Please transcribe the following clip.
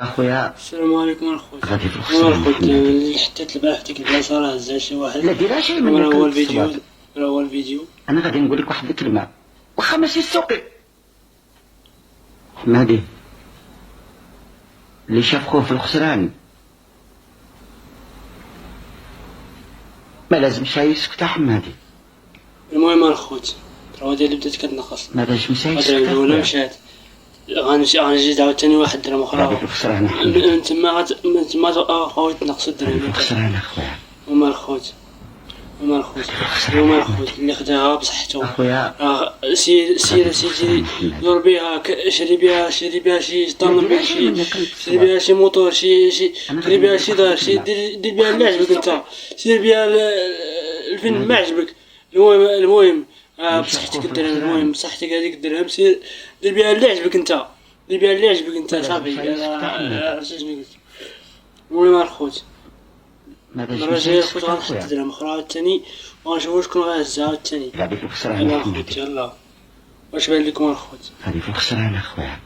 اخويا السلام عليكم اخويا. غادي في انا الخسران اخويا اللي حطيت البارح ديك البلاصه راه هزها شي واحد. لا ديرها شي من راه هو الصباط. الفيديو، راه هو الفيديو. انا غادي نقول لك واحد الكلمه واخا ماشي السوقي. حمادي اللي شاف خوه في الخسران ما لازمش يسكت حمادي. المهم الخوت راه ديالي بدات كتنقص. ما لازمش يسكت الهضره الاولى مشات، غنزيد عاوتاني واحد درهم غادي اخرى في الخسران حمادي. من تما اخويا تنقص غادي في الدرهم. الخسران اخويا. هما الخوت هما الخوت اللي خداها بصحته. اخويا سير سيدي دور بها، شري بها شي طن، شري بها شي موتور، شري بها شي دار، دير بها اللي عجبك انت، سير بها الفن ما عجبك. المهم بصحتك الدرهم، المهم بصحتك هذيك الدرهم، سير دير بها اللي عجبك انت، دير بها اللي عجبك انت صافي. عرفتي شنو قلت؟ المهم الخوت المرة الجاية الخوت غنحط درهم اخرى عاوتاني وغنشوفو شكون غيهزها عاوتاني. غادي في الخسران يلا حمادي. الخوت يلا، واش بان لكم الخوت؟ غادي في الخسران اخويا.